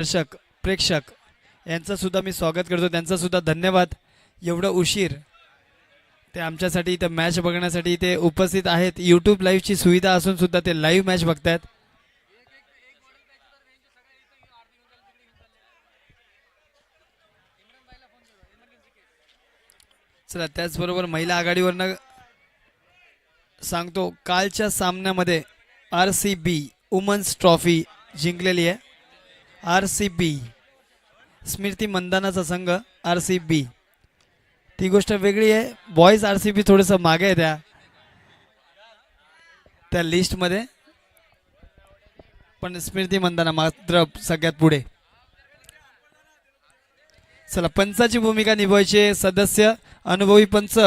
दर्शक प्रेक्षक यांचं सुद्धा मी स्वागत करतो, त्यांचा सुद्धा धन्यवाद. एवढं उशीर ते आमच्यासाठी इथं मॅच बघण्यासाठी ते उपस्थित आहेत. यूट्यूब लाईव्हची सुविधा असून सुद्धा ते लाईव्ह मॅच बघतायत. चला, त्याचबरोबर महिला आघाडीवरनं सांगतो, कालच्या सामन्यामध्ये RCB वुमन्स ट्रॉफी जिंकलेली आहे. RCB स्मृती मंदानाचा संघ RCB, ती गोष्ट वेगळी आहे. बॉयज RCB थोडंसं मागे आहे त्या लिस्टमध्ये, पण स्मृती मंदाना मात्र सगळ्यात पुढे. चला, पंचाची भूमिका निभवायचे सदस्य अनुभवी पंच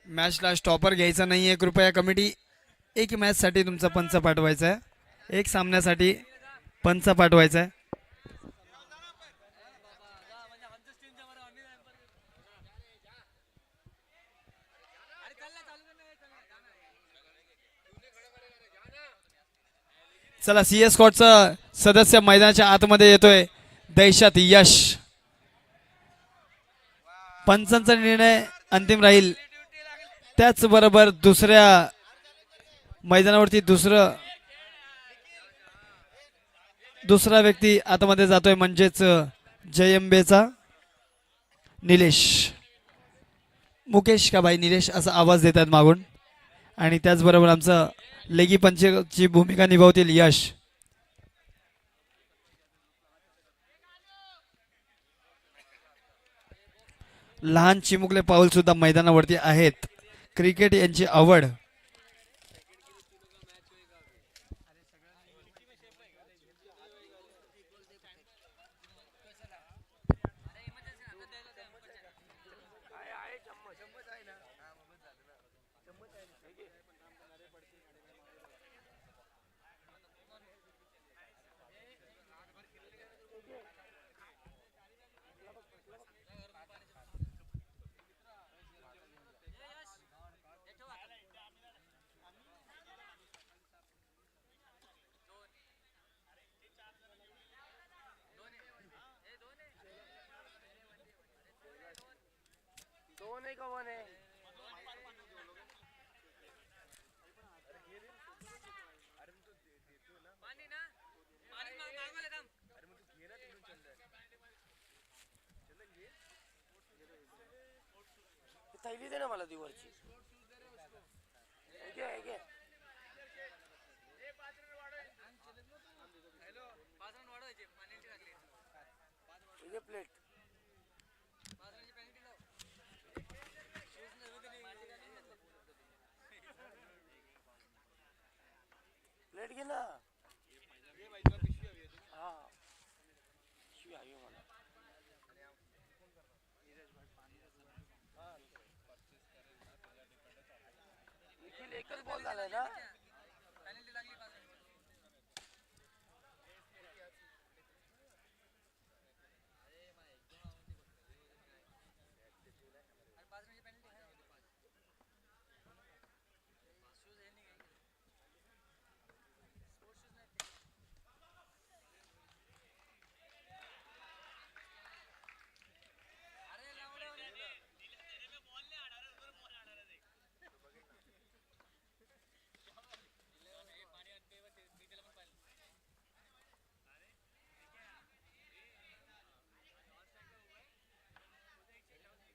मॅचला स्टॉपर घ्यायचा नाहीये. कृपया कमिटी, एक मॅचसाठी तुमचा पंच पाठवायचा आहे, एक सामन्यासाठी पंच पाठवायचा आहे. चला, CS स्क्वॉडचा सदस्य मैदानाच्या आतमध्ये येतोय. दहशत यश, पंचांचा निर्णय अंतिम राहील. त्याचबरोबर दुसऱ्या मैदानावरती दुसरा व्यक्ती आतमध्ये जातोय, म्हणजेच जयंबेचा निलेश, मुकेश का भाई निलेश असा आवाज देतात मागून. आणि त्याचबरोबर आमचं लेगी पंचची भूमिका निभावतील यश. लहान चिमुकले पाऊल सुद्धा मैदानावरती आहेत. क्रिकेट यांची आवड. थैली दे ना मला ती वरची. प्लेट प्लेट घे ना. हा, शिवी हवी मला. निखिल, एकच बॉल झालाय ना.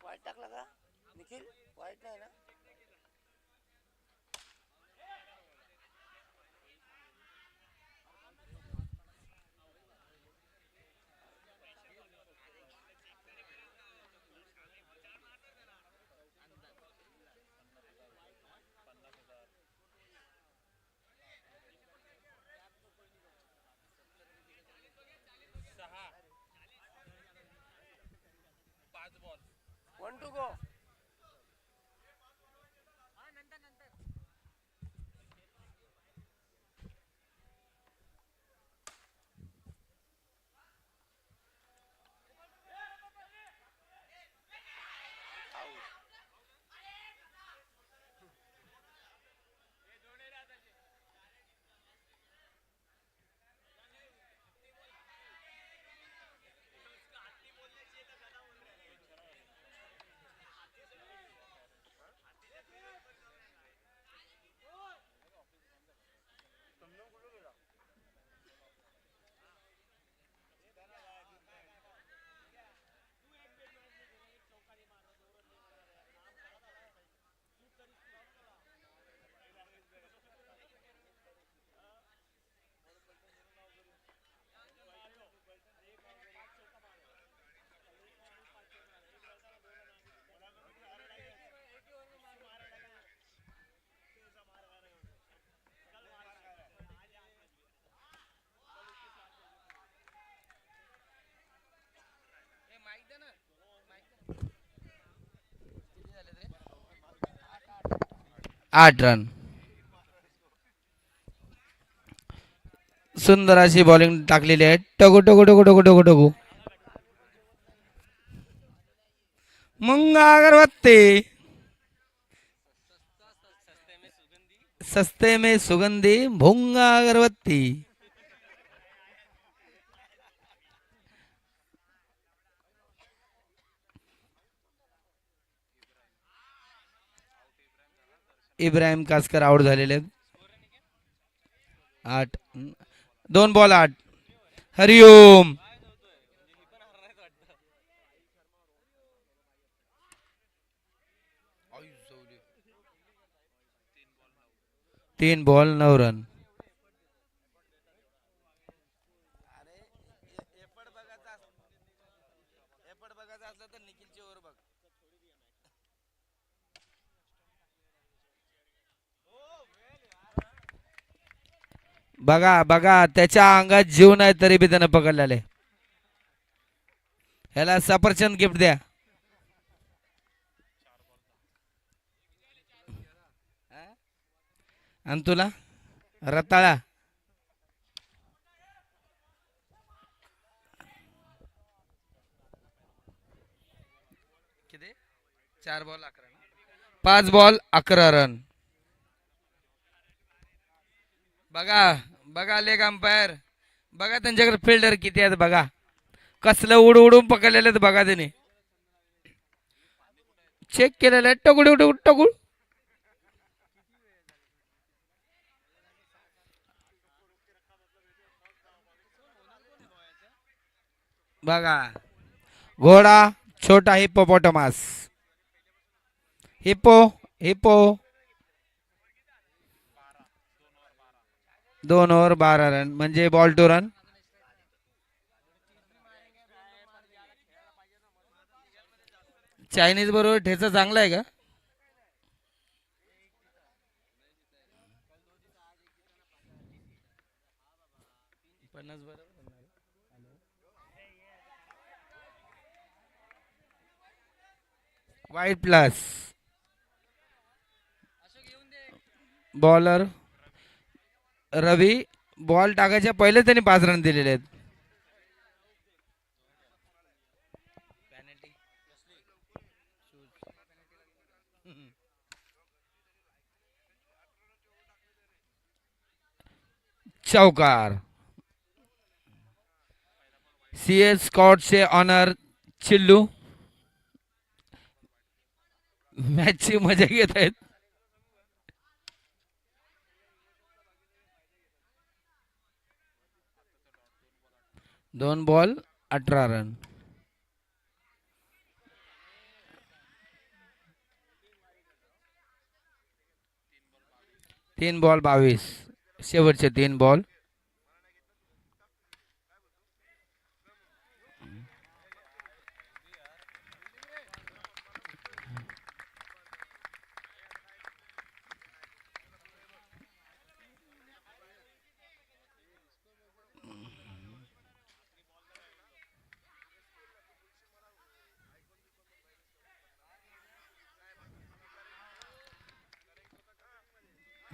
वाईट टाकला का निखिल? वाईट नाही ना. One to go. 8 रन. सुंदर अशी बॉलिंग टाकलेली आहे. टगू टगू टगू टगू टगू टगू. मुंगा अगरबत्ती. सस्ते में सुगंधी भुंगा अगरबत्ती. इब्राहिम कासकर आउट झालेले आहेत. 8. 2 बॉल 8. हरिओम. तीन बॉल 9 रन. बघा बघा त्याच्या अंगात जीव नाही तरी बी त्यानं पकडलेले. ह्याला सफरचंद गिफ्ट द्या. आणि तुला रताळा. किती? 4 बॉल 11. 5 ball 11 run. बघा बघा लेग अंपायर. बघा त्यांच्याकडे फिल्डर किती आहेत बघा. कसलं उड उडून पकडलेलं आहेत बघा त्याने. चेक केलेलं आहे. टगुड टगुड टगुड. बघा घोडा छोटा hippopotamus. Hippo hippo. 2 over 12 run म्हणजे बॉल टू रन. चायनीज बरोबर ठेचा चांगला आहे का? वाईट प्लस. बॉलर रवी बॉल टाकायच्या पहिले त्यांनी 5 रन दिलेले आहेत. चौकार. सीएस स्कॉट से ऑनर चिल्लू मॅचची मजा घेत आहेत. 2 बॉल 18 रन. 3 बॉल 22. शेवटचे 3 बॉल.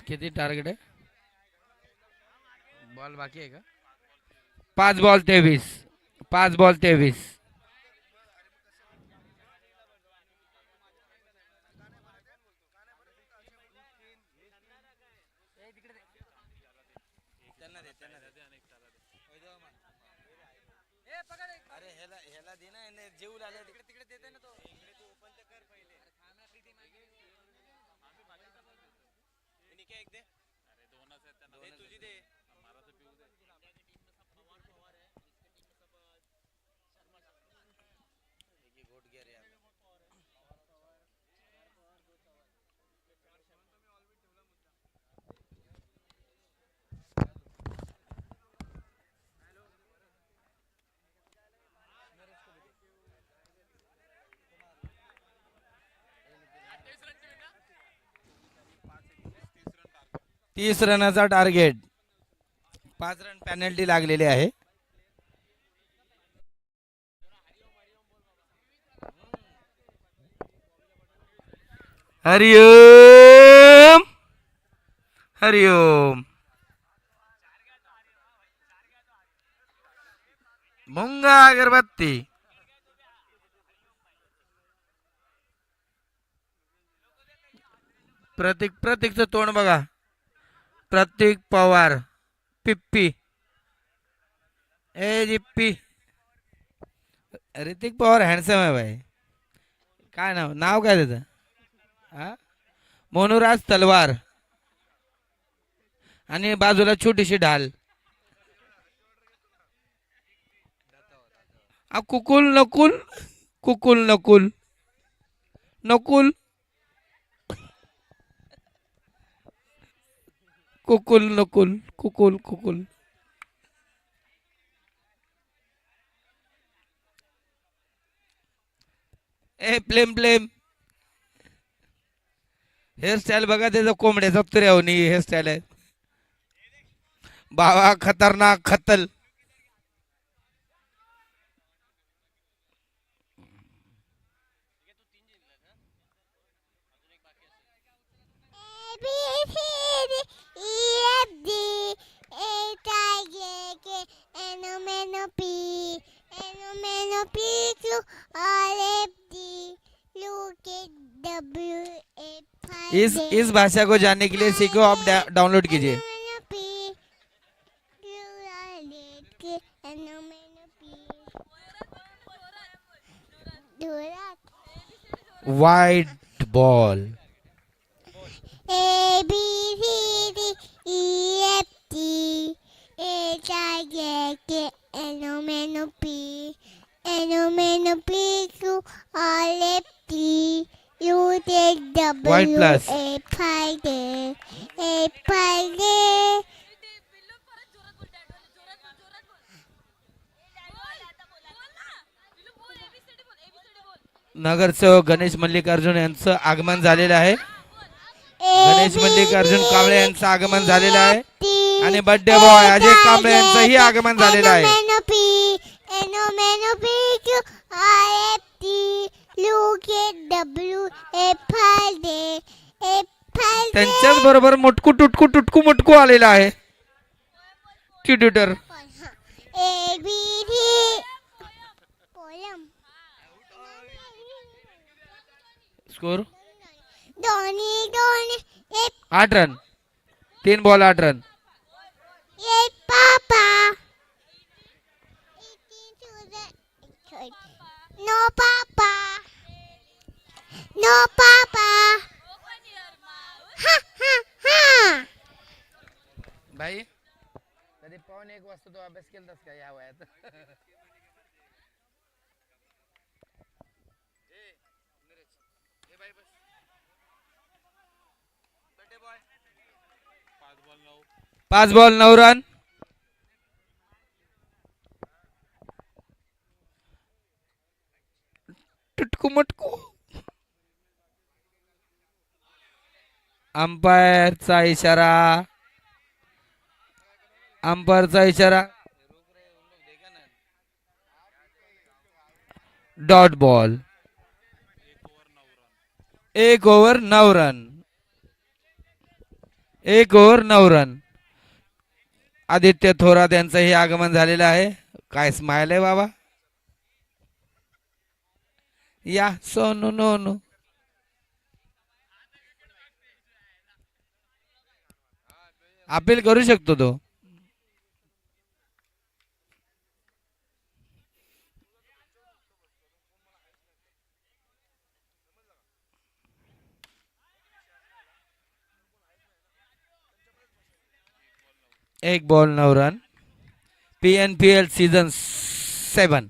किती टार्गेट आहे? बॉल बाकी आहे का? 5 बॉल 23. 5 बॉल 23. अरे ह्याला दे ना. जेवू लागले तिकडे तिकडे देते ना तो. तीस रनाचा टार्गेट. 5 रन पेनल्टी लागलेली आहे. हरिओम. हरिओम. मुंगा अगरबत्ती. प्रतीकचं तोंड बघा. प्रतीक पवार. पिप्पी. ए जिप्पी. ऋतिक पवार हँडसम आहे भाई. काय नाव काय त्याचं? हा, मोनूराज तलवार. आणि बाजूला छोटीशी ढाल. कुकुल नकुल. कुकुल नकुल. नकुल. कुकुल नकुल. कुकुल कुकुल. ए प्लेम प्लेम. हेअरस्टाईल बघा त्याचं कोंबड्याचा तुऱ्यावनी हेअरस्टाईल आहे. बाबा खतरनाक खतल. A B C D E F G H I J K L M N O P Q R S T U V W X Y Z. इस भाषा को जानने के लिए सीखो आप डाउनलोड कीजिए. White ball. A B C D E F G H I J K L M N O P Q R S T U V White W plus. X Y Z. नगरसेवक गणेश मल्लिकार्जुन यांचं आगमन झालेलं आहे. गणेश मल्लिकार्जुन कांबळे यांचं आगमन झालेलं आहे. आणि बर्थडे बॉय अजय कांबळे यांचंही आगमन झालेलं आहे. त्यांच्याच बरोबर मुटकू टुटकू टुटकू मुटकू आलेला आहे. Twitter. Score 8 run. 3 ball 8 run. Papa no papa no papa हा हा हा. भाई कधी 1:15 वाजता तो अभ्यास केलास का या वयात? पाच बॉल 9 रन. टुटकू मटकू. अंपायरचा इशारा. अंपायरचा इशारा. Dot ball. 1 over 9 run. 1 over 9 run. Aditya Thorat यांचंही आगमन झालेलं आहे. काय स्माइल आहे बाबा. या सोनू नोनू. अपील करू शकतो तो. एक ball 9 run. PNPL season 7.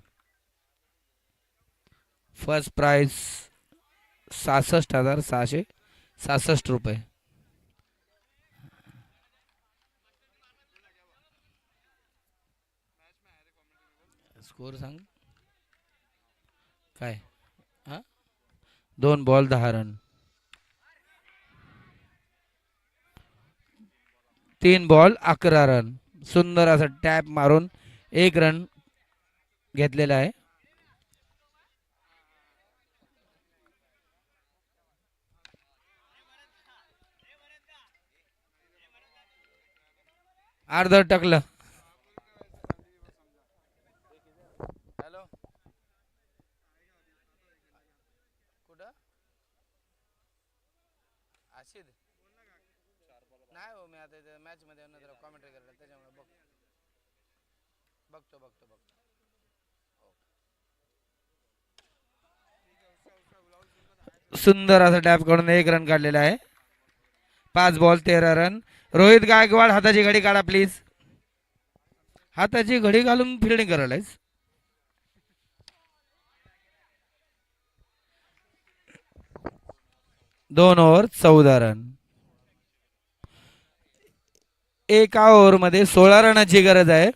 First prize 66,666 रुपये. स्कोर सांग काय. 2 बॉल 10 रन. 3 ball 11 run. सुंदर असा टॅप मारून 1 रन घेतलेला आहे. अर्ध टकलं. हॅलो कुठं आशिद नाही हो, मी आता मॅच मध्ये कॉमेंट्री करायला त्याच्यामुळे बघतो. सुंदर असं टॅप करून 1 रन काढलेला आहे. 5 बॉल 13 रन. रोहित गायकवाड हाताची घडी काढा प्लीज. हाताची घडी घालून फिल्डिंग करायलाय. 2 ओव्हर 14 रन. एका ओव्हर मध्ये 16 रनाची गरज आहे.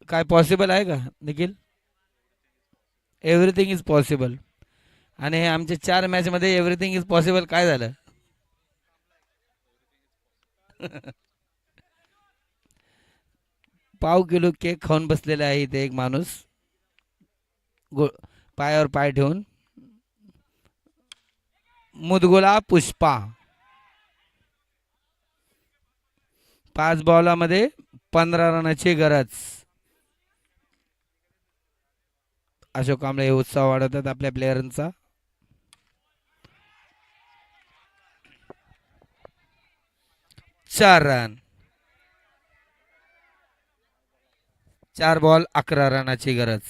काय पॉसिबल आहे का निखिल? Everything is possible. आणि हे आमच्या 4 मॅच मध्ये एव्हरीथिंग इज पॉसिबल काय झालं? पाव किलो केक खाऊन बसलेला आहे इथे एक माणूस पायावर पाय ठेवून. मुदगुला पुष्पा 5 बॉलामध्ये 15 रनाची गरज. अशोक कांबळे हे उत्साह वाढवतात आपल्या प्लेयरांचा. चार रन. 4 बॉल 11 रनाची गरज.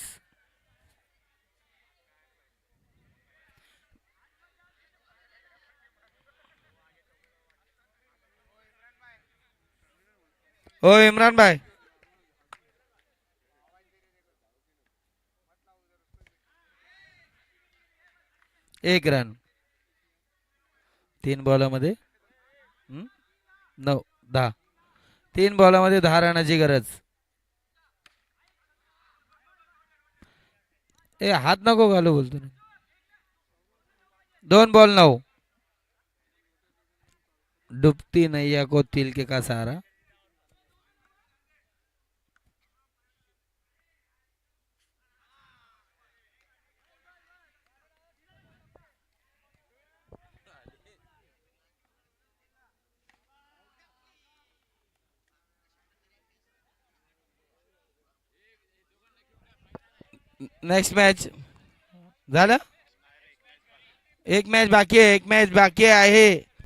हो इम्रान भाई. 1 रन. 3 बॉलामध्ये 9 10. 3 बॉलामध्ये 10 रनाची गरज. ए हात नको घालू बोलतो ना. 2 बॉल 9. डुबती नैया को तिलके का सहारा. नेक्स्ट मॅच झालं. एक मॅच बाकी आहे.